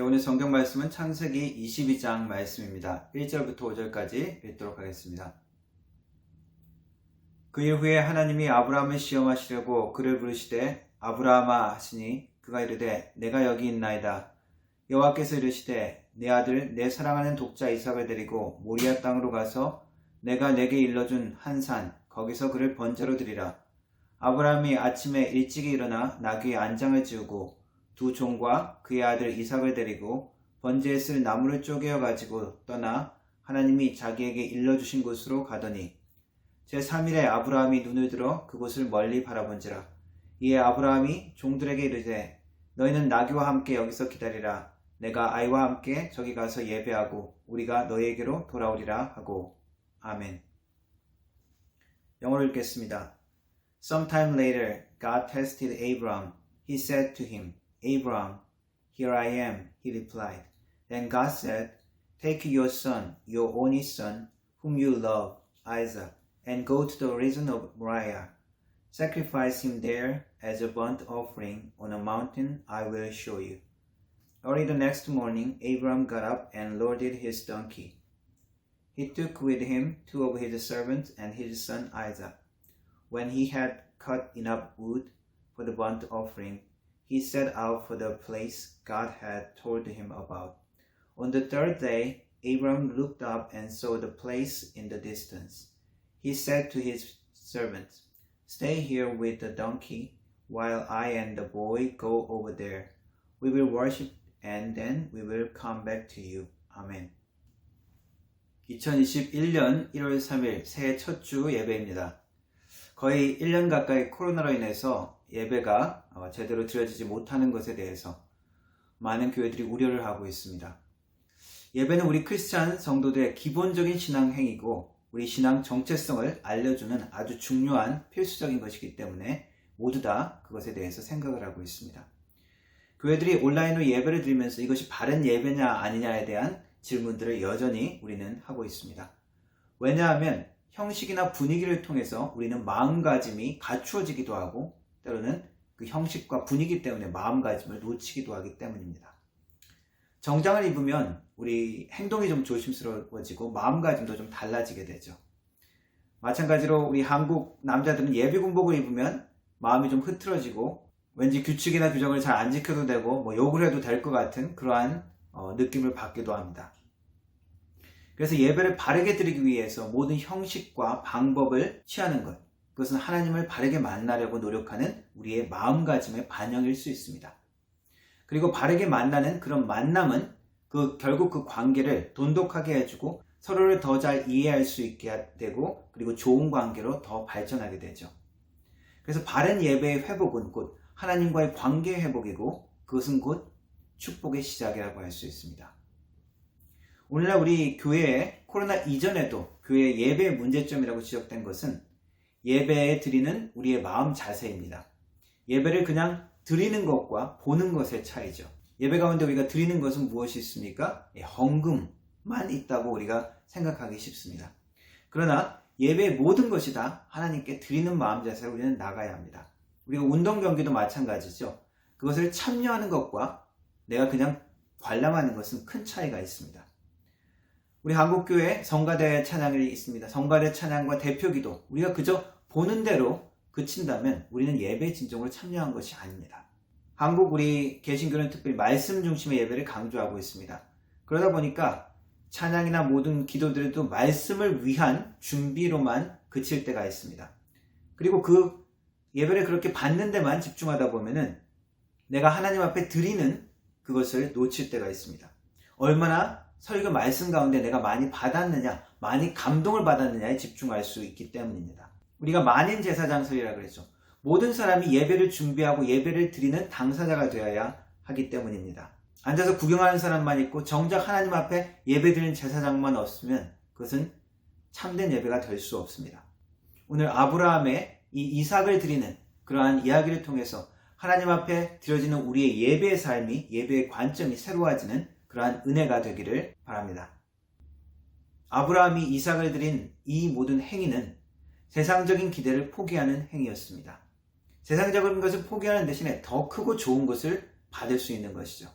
오늘 성경 말씀은 창세기 22장 말씀입니다. 1절부터 5절까지 읽도록 하겠습니다. 그 일 후에 하나님이 아브라함을 시험하시려고 그를 부르시되 아브라함아 하시니 그가 이르되 내가 여기 있나이다. 여호와께서 이르시되 내 아들 내 사랑하는 독자 이삭을 데리고 모리아 땅으로 가서 내가 내게 일러준 한 산 거기서 그를 번제로 드리라. 아브라함이 아침에 일찍이 일어나 나귀의 안장을 지우고 두 종과 그의 아들 이삭을 데리고 번제에 쓸 나무를 쪼개어 가지고 떠나 하나님이 자기에게 일러주신 곳으로 가더니 제3일에 아브라함이 눈을 들어 그곳을 멀리 바라본지라. 이에 아브라함이 종들에게 이르되 너희는 나귀와 함께 여기서 기다리라. 내가 아이와 함께 저기 가서 예배하고 우리가 너희에게로 돌아오리라 하고. 아멘. 영어로 읽겠습니다. Sometime later, God tested Abraham. He said to him, Abraham, here I am, he replied. Then God said, take your son, your only son, whom you love, Isaac, and go to the region of Moriah. Sacrifice him there as a burnt offering on a mountain I will show you. Early the next morning, Abraham got up and loaded his donkey. He took with him two of his servants and his son Isaac. When he had cut enough wood for the burnt offering, he set out for the place God had told him about. On the third day, Abraham looked up and saw the place in the distance. He said to his servants, stay here with the donkey while I and the boy go over there. We will worship and then we will come back to you. 아멘. 2021년 1월 3일 새해 첫 주 예배입니다. 거의 1년 가까이 코로나로 인해서 예배가 제대로 드려지지 못하는 것에 대해서 많은 교회들이 우려를 하고 있습니다. 예배는 우리 크리스찬 성도들의 기본적인 신앙 행위고 우리 신앙 정체성을 알려주는 아주 중요한 필수적인 것이기 때문에 모두 다 그것에 대해서 생각을 하고 있습니다. 교회들이 온라인으로 예배를 드리면서 이것이 바른 예배냐 아니냐에 대한 질문들을 여전히 우리는 하고 있습니다. 왜냐하면 형식이나 분위기를 통해서 우리는 마음가짐이 갖추어지기도 하고 때로는 그 형식과 분위기 때문에 마음가짐을 놓치기도 하기 때문입니다. 정장을 입으면 우리 행동이 좀 조심스러워지고 마음가짐도 좀 달라지게 되죠. 마찬가지로 우리 한국 남자들은 예비군복을 입으면 마음이 좀 흐트러지고 왠지 규칙이나 규정을 잘 안 지켜도 되고 욕을 해도 될 것 같은 그러한 느낌을 받기도 합니다. 그래서 예배를 바르게 드리기 위해서 모든 형식과 방법을 취하는 것, 그것은 하나님을 바르게 만나려고 노력하는 우리의 마음가짐의 반영일 수 있습니다. 그리고 바르게 만나는 그런 만남은 결국 그 관계를 돈독하게 해주고 서로를 더 잘 이해할 수 있게 되고 그리고 좋은 관계로 더 발전하게 되죠. 그래서 바른 예배의 회복은 곧 하나님과의 관계 회복이고 그것은 곧 축복의 시작이라고 할 수 있습니다. 오늘날 우리 교회에 코로나 이전에도 교회 예배의 문제점이라고 지적된 것은 예배에 드리는 우리의 마음 자세입니다. 예배를 그냥 드리는 것과 보는 것의 차이죠. 예배 가운데 우리가 드리는 것은 무엇이 있습니까? 헌금만 있다고 우리가 생각하기 쉽습니다. 그러나 예배의 모든 것이 다 하나님께 드리는 마음 자세로 우리는 나가야 합니다. 우리가 운동 경기도 마찬가지죠. 그것을 참여하는 것과 내가 그냥 관람하는 것은 큰 차이가 있습니다. 우리 한국교회 성가대 찬양이 있습니다. 성가대 찬양과 대표기도 우리가 그저 보는 대로 그친다면 우리는 예배 진정으로 참여한 것이 아닙니다. 한국 우리 개신교는 특별히 말씀 중심의 예배를 강조하고 있습니다. 그러다 보니까 찬양이나 모든 기도들도 말씀을 위한 준비로만 그칠 때가 있습니다. 그리고 그 예배를 그렇게 받는 데만 집중하다 보면은 내가 하나님 앞에 드리는 그것을 놓칠 때가 있습니다. 얼마나 설교 말씀 가운데 내가 많이 받았느냐, 많이 감동을 받았느냐에 집중할 수 있기 때문입니다. 우리가 만인 제사장설이라고 그랬죠. 모든 사람이 예배를 준비하고 예배를 드리는 당사자가 되어야 하기 때문입니다. 앉아서 구경하는 사람만 있고 정작 하나님 앞에 예배 드리는 제사장만 없으면 그것은 참된 예배가 될 수 없습니다. 오늘 아브라함의 이 이삭을 드리는 그러한 이야기를 통해서 하나님 앞에 드려지는 우리의 예배의 삶이, 예배의 관점이 새로워지는 그러한 은혜가 되기를 바랍니다. 아브라함이 이삭을 드린 이 모든 행위는 세상적인 기대를 포기하는 행위였습니다. 세상적인 것을 포기하는 대신에 더 크고 좋은 것을 받을 수 있는 것이죠.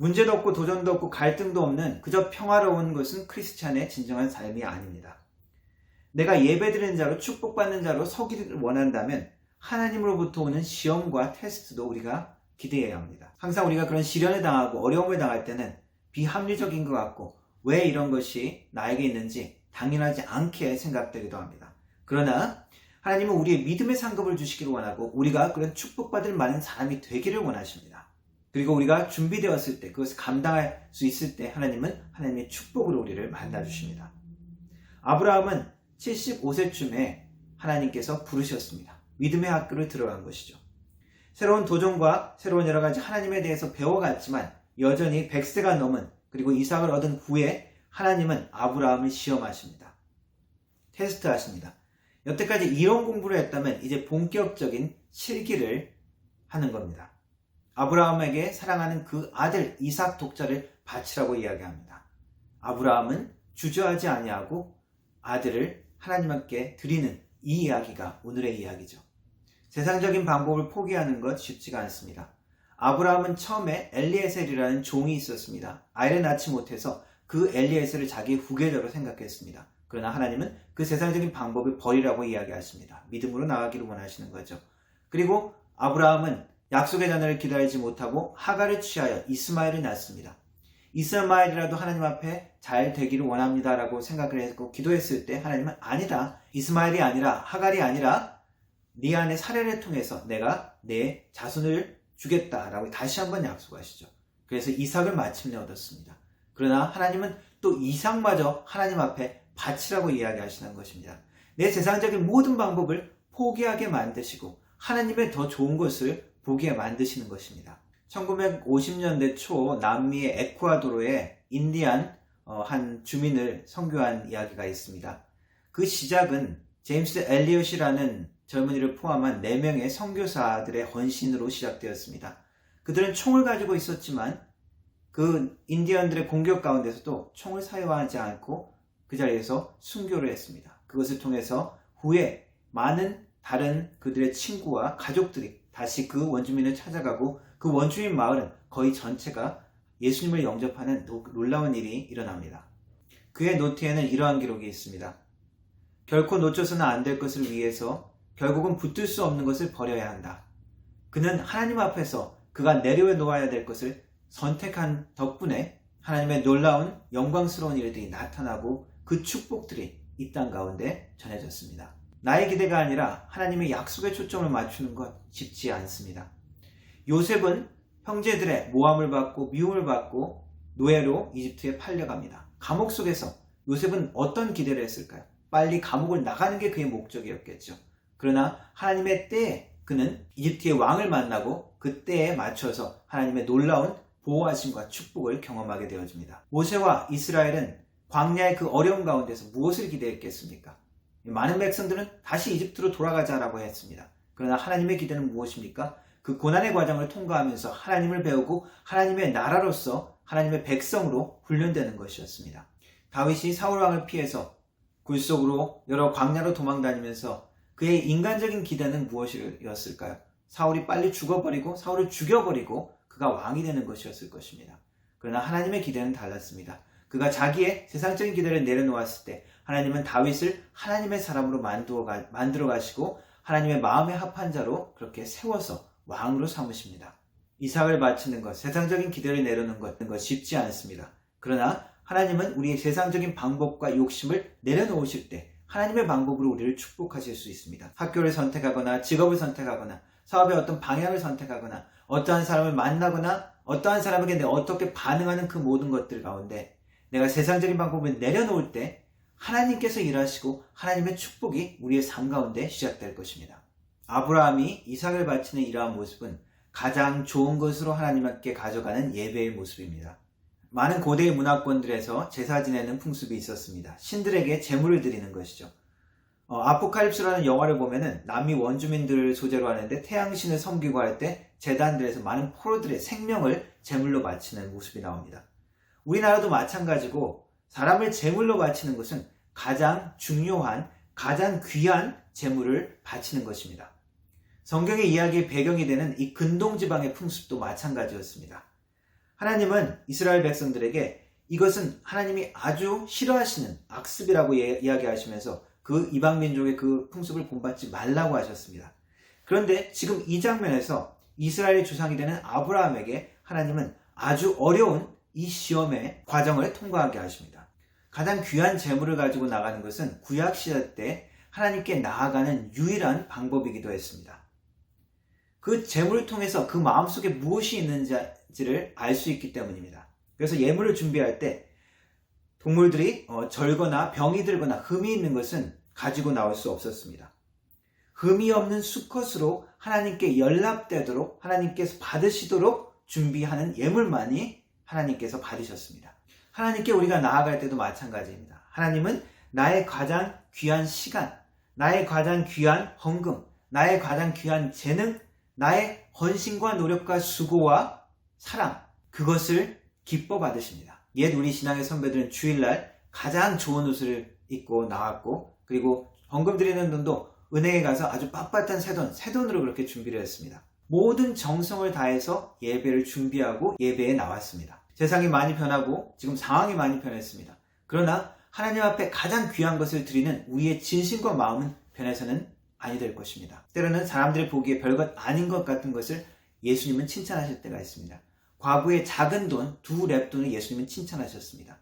문제도 없고 도전도 없고 갈등도 없는 그저 평화로운 것은 크리스찬의 진정한 삶이 아닙니다. 내가 예배드리는 자로 축복받는 자로 서기를 원한다면 하나님으로부터 오는 시험과 테스트도 우리가 기대해야 합니다. 항상 우리가 그런 시련을 당하고 어려움을 당할 때는 비합리적인 것 같고 왜 이런 것이 나에게 있는지 당연하지 않게 생각되기도 합니다. 그러나 하나님은 우리의 믿음의 상급을 주시기를 원하고 우리가 그런 축복받을 많은 사람이 되기를 원하십니다. 그리고 우리가 준비되었을 때 그것을 감당할 수 있을 때 하나님은 하나님의 축복으로 우리를 만나주십니다. 아브라함은 75세쯤에 하나님께서 부르셨습니다. 믿음의 학교를 들어간 것이죠. 새로운 도전과 새로운 여러 가지 하나님에 대해서 배워갔지만 여전히 100세가 넘은 그리고 이삭을 얻은 후에 하나님은 아브라함을 시험하십니다. 테스트하십니다. 여태까지 이론 공부를 했다면 이제 본격적인 실기를 하는 겁니다. 아브라함에게 사랑하는 그 아들 이삭 독자를 바치라고 이야기합니다. 아브라함은 주저하지 아니하고 아들을 하나님께 드리는 이 이야기가 오늘의 이야기죠. 세상적인 방법을 포기하는 것 쉽지가 않습니다. 아브라함은 처음에 엘리에셀이라는 종이 있었습니다. 아이를 낳지 못해서 그 엘리에셀을 자기 후계자로 생각했습니다. 그러나 하나님은 그 세상적인 방법을 버리라고 이야기하십니다. 믿음으로 나가기를 원하시는 거죠. 그리고 아브라함은 약속의 자녀를 기다리지 못하고 하갈을 취하여 이스마엘을 낳습니다. 이스마엘이라도 하나님 앞에 잘 되기를 원합니다 라고 생각을 했고 기도했을 때 하나님은 아니다. 이스마엘이 아니라 하갈이 아니라 네 안에 사례를 통해서 내가 내 자손을 주겠다라고 다시 한번 약속하시죠. 그래서 이삭을 마침내 얻었습니다. 그러나 하나님은 또 이삭마저 하나님 앞에 바치라고 이야기하시는 것입니다. 내 세상적인 모든 방법을 포기하게 만드시고 하나님의 더 좋은 것을 보게 만드시는 것입니다. 1950년대 초 남미의 에쿠아도르의 인디안 한 주민을 선교한 이야기가 있습니다. 그 시작은 제임스 엘리엇이라는 젊은이를 포함한 4명의 선교사들의 헌신으로 시작되었습니다. 그들은 총을 가지고 있었지만 그 인디언들의 공격 가운데서도 총을 사용하지 않고 그 자리에서 순교를 했습니다. 그것을 통해서 후에 많은 다른 그들의 친구와 가족들이 다시 그 원주민을 찾아가고 그 원주민 마을은 거의 전체가 예수님을 영접하는 놀라운 일이 일어납니다. 그의 노트에는 이러한 기록이 있습니다. 결코 놓쳐서는 안 될 것을 위해서 결국은 붙들 수 없는 것을 버려야 한다. 그는 하나님 앞에서 그가 내려놓아야 될 것을 선택한 덕분에 하나님의 놀라운 영광스러운 일들이 나타나고 그 축복들이 이 땅 가운데 전해졌습니다. 나의 기대가 아니라 하나님의 약속에 초점을 맞추는 것 쉽지 않습니다. 요셉은 형제들의 모함을 받고 미움을 받고 노예로 이집트에 팔려갑니다. 감옥 속에서 요셉은 어떤 기대를 했을까요? 빨리 감옥을 나가는 게 그의 목적이었겠죠. 그러나 하나님의 때에 그는 이집트의 왕을 만나고 그 때에 맞춰서 하나님의 놀라운 보호하심과 축복을 경험하게 되어집니다. 모세와 이스라엘은 광야의 그 어려움 가운데서 무엇을 기대했겠습니까? 많은 백성들은 다시 이집트로 돌아가자라고 했습니다. 그러나 하나님의 기대는 무엇입니까? 그 고난의 과정을 통과하면서 하나님을 배우고 하나님의 나라로서 하나님의 백성으로 훈련되는 것이었습니다. 다윗이 사울왕을 피해서 굴속으로 여러 광야로 도망다니면서 그의 인간적인 기대는 무엇이었을까요? 사울이 빨리 죽어버리고 사울을 죽여버리고 그가 왕이 되는 것이었을 것입니다. 그러나 하나님의 기대는 달랐습니다. 그가 자기의 세상적인 기대를 내려놓았을 때 하나님은 다윗을 하나님의 사람으로 만들어 가시고 하나님의 마음에 합한 자로 그렇게 세워서 왕으로 삼으십니다. 이삭을 바치는 것, 세상적인 기대를 내려놓는 것 쉽지 않습니다. 그러나 하나님은 우리의 세상적인 방법과 욕심을 내려놓으실 때 하나님의 방법으로 우리를 축복하실 수 있습니다. 학교를 선택하거나 직업을 선택하거나 사업의 어떤 방향을 선택하거나 어떠한 사람을 만나거나 어떠한 사람에게 내가 어떻게 반응하는 그 모든 것들 가운데 내가 세상적인 방법을 내려놓을 때 하나님께서 일하시고 하나님의 축복이 우리의 삶 가운데 시작될 것입니다. 아브라함이 이삭을 바치는 이러한 모습은 가장 좋은 것으로 하나님께 가져가는 예배의 모습입니다. 많은 고대의 문화권들에서 제사 지내는 풍습이 있었습니다. 신들에게 제물을 드리는 것이죠. 아포칼립스라는 영화를 보면은 남미 원주민들을 소재로 하는데 태양신을 섬기고 할 때 제단들에서 많은 포로들의 생명을 제물로 바치는 모습이 나옵니다. 우리나라도 마찬가지고 사람을 제물로 바치는 것은 가장 중요한, 가장 귀한 제물을 바치는 것입니다. 성경의 이야기의 배경이 되는 이 근동지방의 풍습도 마찬가지였습니다. 하나님은 이스라엘 백성들에게 이것은 하나님이 아주 싫어하시는 악습이라고 이야기하시면서 그 이방민족의 그 풍습을 본받지 말라고 하셨습니다. 그런데 지금 이 장면에서 이스라엘의 조상이 되는 아브라함에게 하나님은 아주 어려운 이 시험의 과정을 통과하게 하십니다. 가장 귀한 재물을 가지고 나가는 것은 구약 시대 때 하나님께 나아가는 유일한 방법이기도 했습니다. 그 재물을 통해서 그 마음속에 무엇이 있는지를 알 수 있기 때문입니다. 그래서 예물을 준비할 때 동물들이 절거나 병이 들거나 흠이 있는 것은 가지고 나올 수 없었습니다. 흠이 없는 수컷으로 하나님께 연락되도록 하나님께서 받으시도록 준비하는 예물만이 하나님께서 받으셨습니다. 하나님께 우리가 나아갈 때도 마찬가지입니다. 하나님은 나의 가장 귀한 시간, 나의 가장 귀한 헌금, 나의 가장 귀한 재능, 나의 헌신과 노력과 수고와 사랑, 그것을 기뻐 받으십니다. 옛 우리 신앙의 선배들은 주일날 가장 좋은 옷을 입고 나왔고, 그리고 헌금 드리는 돈도 은행에 가서 아주 빳빳한 새돈으로 그렇게 준비를 했습니다. 모든 정성을 다해서 예배를 준비하고 예배에 나왔습니다. 세상이 많이 변하고 지금 상황이 많이 변했습니다. 그러나 하나님 앞에 가장 귀한 것을 드리는 우리의 진심과 마음은 변해서는 아니 될 것입니다. 때로는 사람들이 보기에 별것 아닌 것 같은 것을 예수님은 칭찬하실 때가 있습니다. 과거의 작은 돈, 2랩돈을 예수님은 칭찬하셨습니다.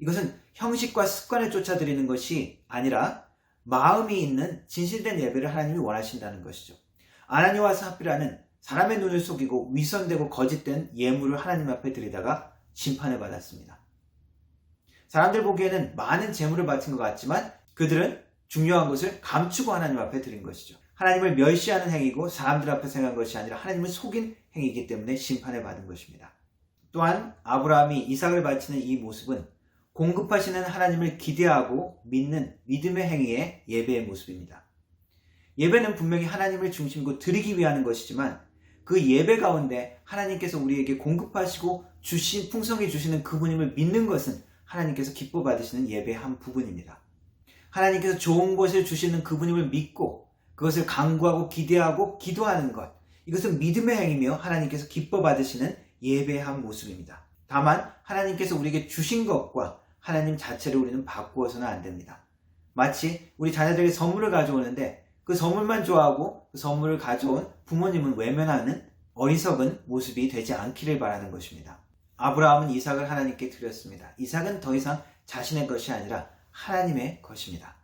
이것은 형식과 습관을 쫓아 드리는 것이 아니라 마음이 있는 진실된 예배를 하나님이 원하신다는 것이죠. 아나니와 삽비라는 사람의 눈을 속이고 위선되고 거짓된 예물을 하나님 앞에 드리다가 심판을 받았습니다. 사람들 보기에는 많은 재물을 바친 것 같지만 그들은 중요한 것을 감추고 하나님 앞에 드린 것이죠. 하나님을 멸시하는 행위고 사람들 앞에서 행한 것이 아니라 하나님을 속인 행위이기 때문에 심판을 받은 것입니다. 또한 아브라함이 이삭을 바치는 이 모습은 공급하시는 하나님을 기대하고 믿는 믿음의 행위의 예배의 모습입니다. 예배는 분명히 하나님을 중심으로 드리기 위한 것이지만 그 예배 가운데 하나님께서 우리에게 공급하시고 풍성히 주시는 그분임을 믿는 것은 하나님께서 기뻐 받으시는 예배의 한 부분입니다. 하나님께서 좋은 것을 주시는 그분임을 믿고 그것을 간구하고 기대하고 기도하는 것, 이것은 믿음의 행위며 하나님께서 기뻐 받으시는 예배의 한 모습입니다. 다만 하나님께서 우리에게 주신 것과 하나님 자체를 우리는 바꾸어서는 안 됩니다. 마치 우리 자녀들에게 선물을 가져오는데 그 선물만 좋아하고 그 선물을 가져온 부모님은 외면하는 어리석은 모습이 되지 않기를 바라는 것입니다. 아브라함은 이삭을 하나님께 드렸습니다. 이삭은 더 이상 자신의 것이 아니라 하나님의 것입니다.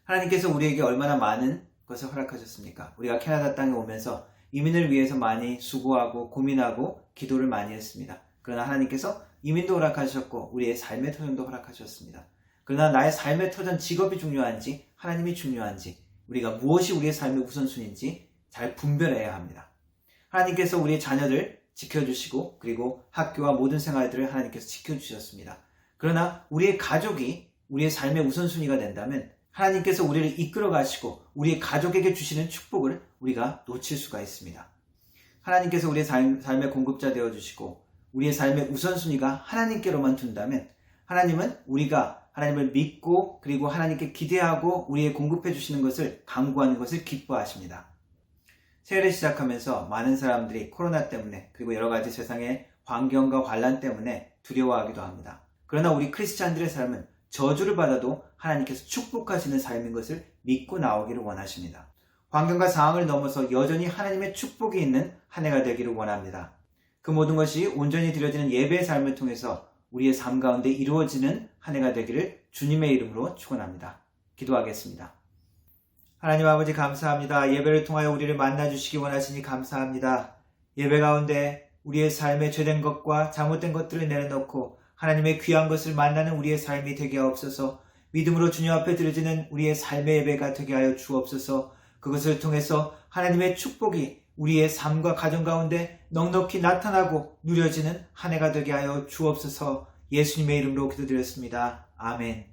하나님께서 우리에게 얼마나 많은 것을 허락하셨습니까? 우리가 캐나다 땅에 오면서 이민을 위해서 많이 수고하고 고민하고 기도를 많이 했습니다. 그러나 하나님께서 이민도 허락하셨고 우리의 삶의 터전도 허락하셨습니다. 그러나 나의 삶의 터전, 직업이 중요한지 하나님이 중요한지, 우리가 무엇이 우리의 삶의 우선순위인지 잘 분별해야 합니다. 하나님께서 우리의 자녀들 지켜주시고 그리고 학교와 모든 생활들을 하나님께서 지켜주셨습니다. 그러나 우리의 가족이 우리의 삶의 우선순위가 된다면 하나님께서 우리를 이끌어 가시고 우리의 가족에게 주시는 축복을 우리가 놓칠 수가 있습니다. 하나님께서 우리의 삶의 공급자 되어주시고 우리의 삶의 우선순위가 하나님께로만 둔다면 하나님은 우리가 하나님을 믿고 그리고 하나님께 기대하고 우리의 공급해 주시는 것을 간구하는 것을 기뻐하십니다. 새해를 시작하면서 많은 사람들이 코로나 때문에 그리고 여러 가지 세상의 환경과 환란 때문에 두려워하기도 합니다. 그러나 우리 크리스찬들의 삶은 저주를 받아도 하나님께서 축복하시는 삶인 것을 믿고 나오기를 원하십니다. 환경과 상황을 넘어서 여전히 하나님의 축복이 있는 한 해가 되기를 원합니다. 그 모든 것이 온전히 드려지는 예배의 삶을 통해서 우리의 삶 가운데 이루어지는 한 해가 되기를 주님의 이름으로 축원합니다. 기도하겠습니다. 하나님 아버지 감사합니다. 예배를 통하여 우리를 만나주시기 원하시니 감사합니다. 예배 가운데 우리의 삶에 죄된 것과 잘못된 것들을 내려놓고 하나님의 귀한 것을 만나는 우리의 삶이 되게 하옵소서. 믿음으로 주님 앞에 드려지는 우리의 삶의 예배가 되게 하여 주옵소서. 그것을 통해서 하나님의 축복이 우리의 삶과 가정 가운데 넉넉히 나타나고 누려지는 한 해가 되게 하여 주옵소서. 예수님의 이름으로 기도드렸습니다. 아멘.